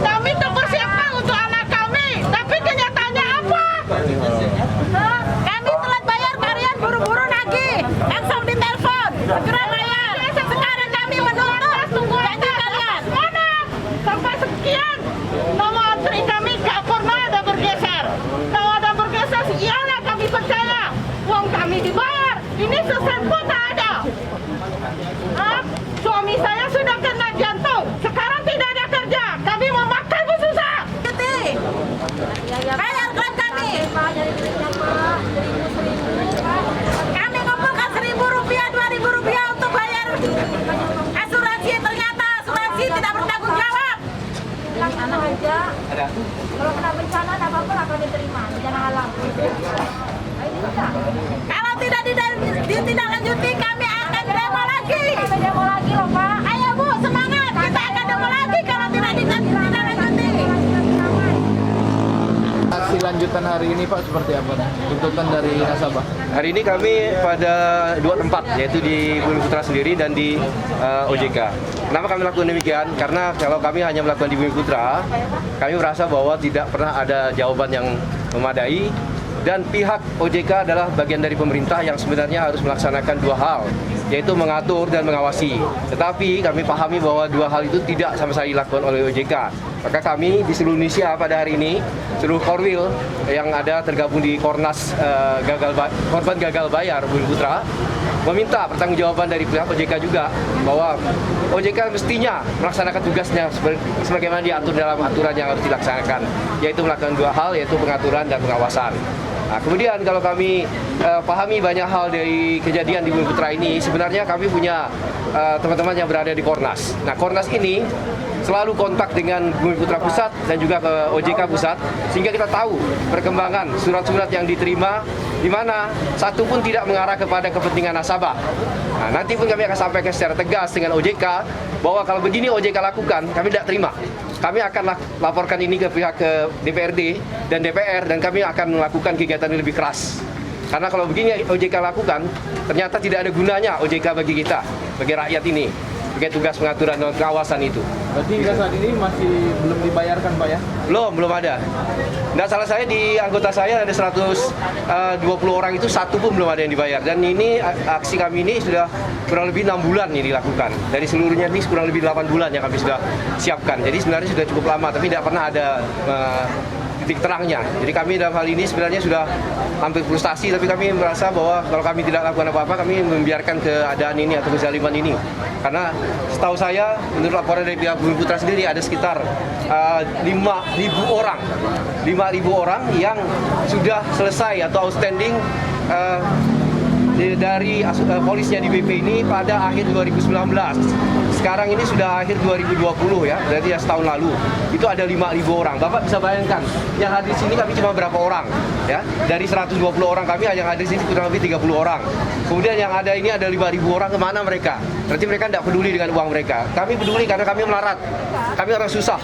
Kami mempersiapkan untuk anak kami, tapi kenyataannya apa? Kami telat bayar, kalian buru-buru nagih, langsung ditelepon, segera bayar. Sekarang kami menuntut janji kalian. Mana? Sampai sekian, nomor antri kami gak pernah ada bergeser. Kalau ada bergeser, iyalah kami percaya. Uang kami dibayar, ini seset pun tak ada. Suami saya sudah kena jantung, sekarang tidak ada kerja. Kami mau makan pun susah. Bayar klub kami. Kami ngumpulkan Rp1.000, Rp2.000 untuk bayar asuransi. Ternyata asuransi tidak bertanggung jawab. Bilang anak aja, kalau kena bencana ada apa-apa akan diterima, bencana alam. Kalau tidak ditindaklanjuti, kami akan demo lagi. Kami demo lagi loh Pak. Ayo Bu, semangat. Kita akan demo lagi kalau tidak ditindaklanjuti. Aksi lanjutan hari ini Pak seperti apa? Tuntutan dari nasabah. Hari ini kami pada dua tempat, yaitu di Bumi Putra sendiri dan di OJK. Kenapa kami lakukan demikian? Karena kalau kami hanya melakukan di Bumi Putra, kami merasa bahwa tidak pernah ada jawaban yang memadai. Dan pihak OJK adalah bagian dari pemerintah yang sebenarnya harus melaksanakan dua hal, yaitu mengatur dan mengawasi. Tetapi kami pahami bahwa dua hal itu tidak sama sekali dilakukan oleh OJK. Maka kami di seluruh Indonesia pada hari ini, seluruh Korwil yang ada tergabung di Kornas Korban Gagal Bayar Bumi Putra, meminta pertanggungjawaban dari pihak OJK juga bahwa OJK mestinya melaksanakan tugasnya sebagaimana diatur dalam aturan yang harus dilaksanakan, yaitu melakukan dua hal, yaitu pengaturan dan pengawasan. Nah, kemudian kalau kami pahami banyak hal dari kejadian di Bumi Putra ini, sebenarnya kami punya teman-teman yang berada di Kornas. Nah, Kornas ini selalu kontak dengan Bumi Putra Pusat dan juga ke OJK Pusat, sehingga kita tahu perkembangan surat-surat yang diterima, di mana satu pun tidak mengarah kepada kepentingan nasabah. Nah, nanti pun kami akan sampaikan secara tegas dengan OJK bahwa kalau begini OJK lakukan, kami tidak terima. Kami akan laporkan ini ke pihak DPRD dan DPR, dan kami akan melakukan kegiatan yang lebih keras. Karena kalau begini OJK lakukan, ternyata tidak ada gunanya OJK bagi kita, bagi rakyat ini, sebagai tugas pengaturan dan pengawasan itu. Berarti hingga saat ini masih belum dibayarkan Pak ya? Belum ada. Nggak salah saya, di anggota saya ada 120 orang itu satu pun belum ada yang dibayar. Dan ini aksi kami ini sudah kurang lebih 6 bulan ini dilakukan. Dari seluruhnya ini kurang lebih 8 bulan yang kami sudah siapkan. Jadi sebenarnya sudah cukup lama, tapi tidak pernah ada titik terangnya. Jadi kami dalam hal ini sebenarnya sudah hampir frustasi, tapi kami merasa bahwa kalau kami tidak lakukan apa-apa, kami membiarkan keadaan ini atau kezaliman ini. Karena setahu saya, menurut laporan dari pihak Bumi Putra sendiri, ada sekitar 5.000 orang yang sudah selesai atau outstanding dari polisnya di BP ini pada akhir 2019. Sekarang ini sudah akhir 2020 ya, berarti ya setahun lalu. Itu ada 5.000 orang. Bapak bisa bayangkan, yang hadir di sini kami cuma berapa orang? Ya, dari 120 orang kami yang hadir di sini kurang lebih 30 orang. Kemudian yang ada ini ada 5.000 orang, kemana mereka? Berarti mereka tidak peduli dengan uang mereka. Kami peduli karena kami melarat. Kami orang susah.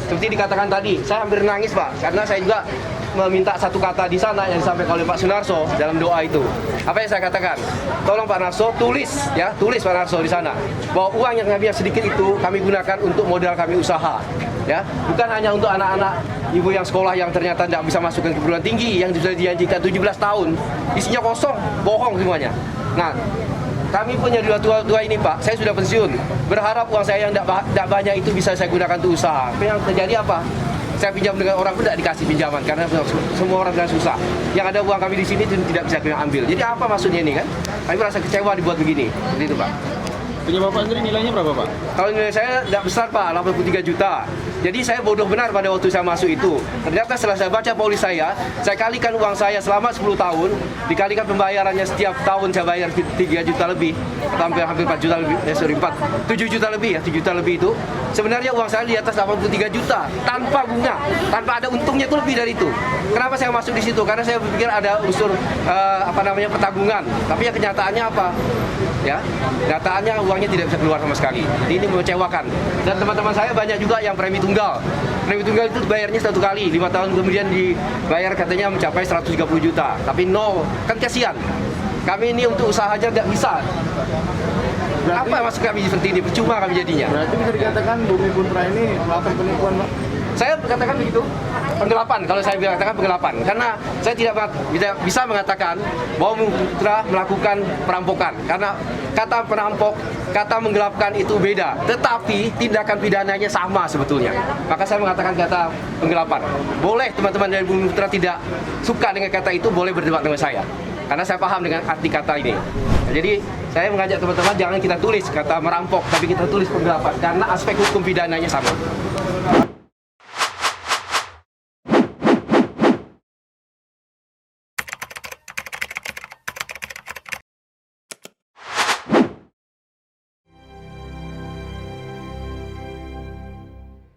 Seperti dikatakan tadi, saya hampir nangis Pak, karena saya juga meminta satu kata di sana yang disampaikan oleh Pak Sunarso dalam doa itu. Apa yang saya katakan? Tolong Pak Narso tulis Pak Narso di sana bahwa uang yang kami sedikit itu kami gunakan untuk modal kami usaha. Ya, bukan hanya untuk anak-anak ibu yang sekolah yang ternyata tidak bisa masuk ke perguruan tinggi yang sudah dijanjikan 17 tahun, isinya kosong, bohong semuanya. Nah, kami punya dua tua ini Pak, saya sudah pensiun. Berharap uang saya yang tidak banyak itu bisa saya gunakan untuk usaha. Tapi yang terjadi apa? Saya pinjam dengan orang pun tidak dikasih pinjaman karena semua orang sedang susah. Yang ada uang kami di sini itu tidak bisa kami ambil. Jadi apa maksudnya ini kan? Kami merasa kecewa dibuat begini. Seperti itu Pak. Punya Bapak sendiri nilainya berapa Pak? Kalau nilai saya tidak besar Pak, 83 juta. Jadi saya bodoh benar pada waktu saya masuk itu. Ternyata setelah saya baca polis saya kalikan uang saya selama 10 tahun, dikalikan pembayarannya setiap tahun saya bayar 3 juta lebih, hampir 4 juta lebih, 7 juta lebih ya, 7 juta lebih itu. Sebenarnya uang saya di atas 83 juta, tanpa bunga, tanpa ada untungnya itu lebih dari itu. Kenapa saya masuk di situ? Karena saya berpikir ada unsur pertanggungan. Tapi yang kenyataannya apa? Ya, kenyataannya uangnya tidak bisa keluar sama sekali. Jadi ini mengecewakan. Dan teman-teman saya banyak juga yang premi tunggal. Premi tunggal itu bayarnya 1 kali, 5 tahun kemudian dibayar katanya mencapai 130 juta. Tapi nol, kan kasihan. Kami ini untuk usaha aja nggak bisa. Apa maksud kami seperti ini? Percuma kami jadinya. Berarti bisa dikatakan Bumi Putra ini melakukan penipuan, Pak? Saya katakan begitu, penggelapan. Kalau saya katakan penggelapan, karena saya tidak bisa mengatakan bahwa Bumi Putra melakukan perampokan, karena kata perampok, kata menggelapkan itu beda, tetapi tindakan pidananya sama sebetulnya. Maka saya mengatakan kata penggelapan. Boleh teman-teman dari Bumi Putra tidak suka dengan kata itu, boleh berdebat dengan saya, karena saya paham dengan arti kata ini. Jadi saya mengajak teman-teman jangan kita tulis kata merampok, tapi kita tulis penggelapan, karena aspek hukum pidananya sama.